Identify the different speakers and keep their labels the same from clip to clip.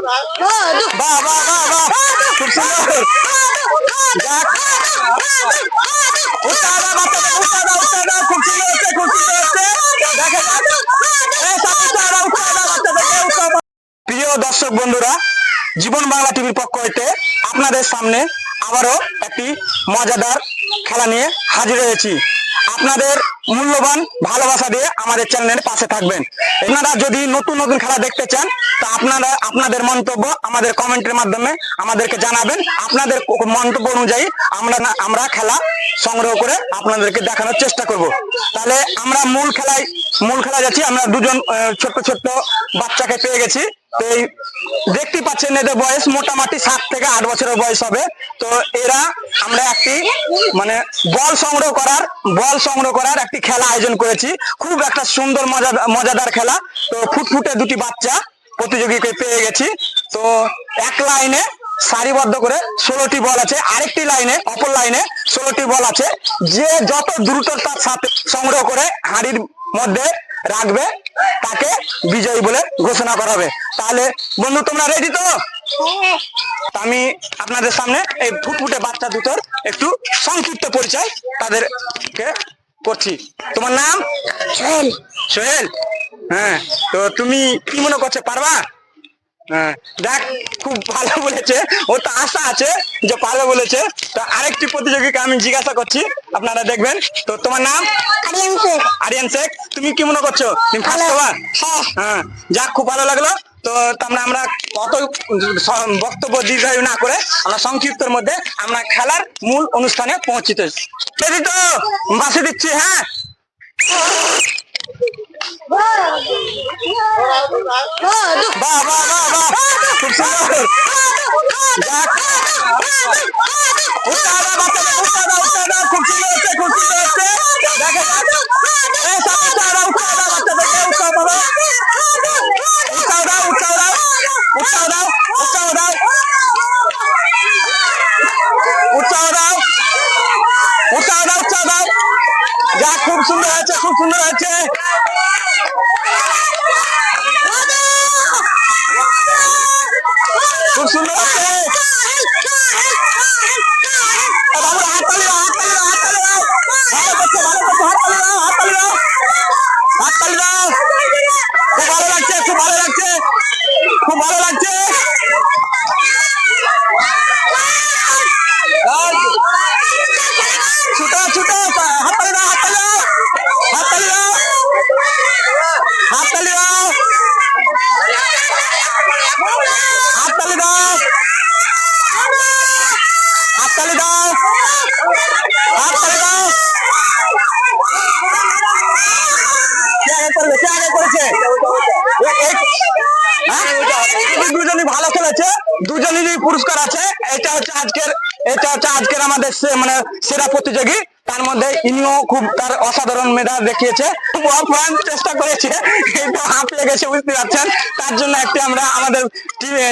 Speaker 1: বাহ বাহ বাহ বাহ, খুব সুন্দর। যাক, উৎসাহ দাও বাচ্চাদের, উৎসাহ দাও, উৎসাহ দাও। খুব সুন্দর হচ্ছে, খুব সুন্দর হচ্ছে। দেখা যাক, এই সব উৎসাহ দাও, উৎসাহ দাও বাচ্চাদেরকে, উৎসাহ দাও। প্রিয় দর্শক বন্ধুরা, জীবন বাংলা টিভির পক্ষ হইতে আপনাদের সামনে আবারও একটি মজাদার খেলা নিয়ে হাজির হয়েছি। আপনাদের মূল্যবান ভালোবাসা দিয়ে আমাদের চ্যানেলের পাশে থাকবেন। আপনারা যদি নতুন নতুন খেলা দেখতে চান তা আপনারা আপনাদের মন্তব্য আমাদের কমেন্টের মাধ্যমে আমাদেরকে জানাবেন। আপনাদের মন্তব্য অনুযায়ী আমরা খেলা সংগ্রহ করে আপনাদেরকে দেখানোর চেষ্টা করব। তাহলে আমরা মূল খেলায় যাচ্ছি। আমরা দুজন ছোট্ট ছোট্ট বাচ্চাকে পেয়ে গেছি। তো এই দেখতে পাচ্ছেন এদের বয়স মোটামুটি 7 থেকে 8 বছরের বয়স হবে। তো এরা আমরা একটি মানে বল সংগ্রহ করার একটি খেলা আয়োজন করেছি। খুব একটা সুন্দর মজাদার খেলা। তো ফুটফুটে দুটি বাচ্চা প্রতিযোগীকে পেয়ে গেছি। তো এক লাইনে সারিবদ্ধ করে 16টি বল আছে, আরেকটি লাইনে অপর লাইনে 16টি বল আছে। যে যত দ্রুততার সাথে সংগ্রহ করে হাঁড়ির মধ্যে রাখবে তাকে বিজয়ী বলে ঘোষণা করা হবে। তাহলে বন্ধু তোমরা রেডি তো? আমি আপনাদের সামনে এই ফুটফুটে বাচ্চা দুটোর একটু সংক্ষিপ্ত পরিচয় তাদেরকে করছি। তোমার নাম? সোহেল। সোহেল, হ্যাঁ। তো তুমি কি মনে করছো, পারবা? হ্যাঁ, দেখ খুব ভালো বলেছে, ও তো আশা আছে যে পারবে বলেছে। তো আরেকটি প্রতিযোগীকে আমি জিজ্ঞাসা করছি, আপনারা দেখবেন। তো তোমার নাম?
Speaker 2: আরিয়ান শেখ।
Speaker 1: আরিয়ান শেখ, তুমি কি মনে করছো তুমি ফার্স্ট হবা? হ্যাঁ, যাক খুব ভালো লাগলো। তো আমরা কত বক্তব্য দীর্ঘায়ু না করে আমরা সংক্ষিপ্তের মধ্যে আমরা খেলার মূল অনুষ্ঠানে পৌঁছিতে তো বাসে দিচ্ছি। হ্যাঁ, বাহ বাহ বাহ বাহ, খুব সুন্দর। যাক, উৎসাহ দাও বাচ্চাদের, উৎসাহ দাও, উৎসাহ দাও। খুব সুন্দর হচ্ছে, খুব সুন্দর হচ্ছে। দেখা যাক, এই সব উৎসাহ দাও, উৎসাহ দাও বাচ্চাদেরকে, উৎসাহ দাও, উৎসাহ দাও, উৎসাহ দাও, উৎসাহ দাও, উৎসাহ দাও, উৎসাহ দাও, উৎসাহ দাও, উৎসাহ দাও। যাক, খুব সুন্দর হয়েছে, খুব সুন্দর হয়েছে। খুব সুন্দর হচ্ছে। হাততালি দাও, হাততালি দাও, হাততালি দাও। ভালো করছে, ভালো করছে, হাততালি দাও, হাততালি দাও, হাততালি দাও। খুব ভালো লাগছে, খুব ভালো লাগছে, খুব ভালো লাগছে। ছুটো ছুটো, হাততালি দাও, হাততালি দাও, হাততালি দাও, হাততালি দাও, হাততালি দাও, হাততালি দাও, হাততালি দাও। কে আগে করবে, কে আগে করেছে? দুজনই ভালো খেলেছে, দুজনেরই পুরস্কার আছে। এটা হচ্ছে আজকের আমাদের মানে সেরা প্রতিযোগী। তার মধ্যে ইনিও খুব তার অসাধারণ মেধা দেখিয়েছে, খুব অপ্রাণ চেষ্টা করেছে, কিন্তু হাঁপিয়ে গেছে বুঝতে পারছেন। তার জন্য একটি আমরা আমাদের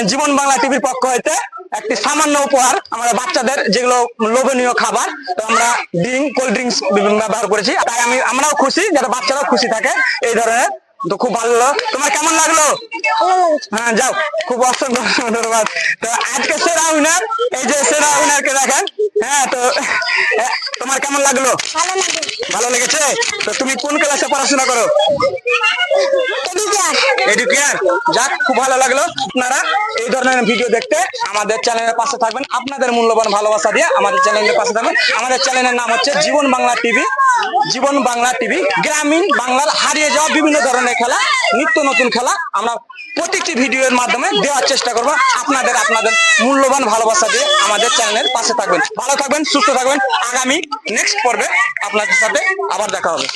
Speaker 1: জীবন বাংলা টিভির পক্ষ হইতে একটি সামান্য উপহার, আমরা বাচ্চাদের যেগুলো লোভনীয় খাবার, তো আমরা কোল্ড ড্রিঙ্কস ব্যবহার করেছি। তাই আমরাও খুশি যাতে বাচ্চারাও খুশি থাকে এই ধরনের। তো খুব ভালো লাগলো। তোমার কেমন লাগলো? হ্যাঁ, যাও, খুব অসংখ্য ধন্যবাদ। তো আজকে সেরা উইনার, এই যে সেরা উইনারকে দেখেন। হ্যাঁ, তো তোমার কেমন লাগলো? ভালো লেগেছে। তো তুমি কোন ক্লাসে পড়াশোনা করো? এডুকেয়ার। যাক, খুব ভালো লাগলো। আপনারা এই ধরনের ভিডিও দেখতে আমাদের চ্যানেলের পাশে থাকবেন। আপনাদের মূল্যবান ভালোবাসা দিয়ে আমাদের চ্যানেলের পাশে থাকবেন। আমাদের চ্যানেলের নাম হচ্ছে জীবন বাংলা টিভি। জীবন বাংলা টিভি গ্রামীণ বাংলার হারিয়ে যাওয়া বিভিন্ন ধরনের খেলা, নিত্য নতুন খেলা আমরা প্রতিটি ভিডিওর মাধ্যমে দেওয়ার চেষ্টা করব। আপনাদের মূল্যবান ভালোবাসা দিয়ে আমাদের চ্যানেলের পাশে থাকবেন। ভালো থাকবেন, সুস্থ থাকবেন। আগামী নেক্সট পর্বে আপনাদের সাথে আবার দেখা হবে।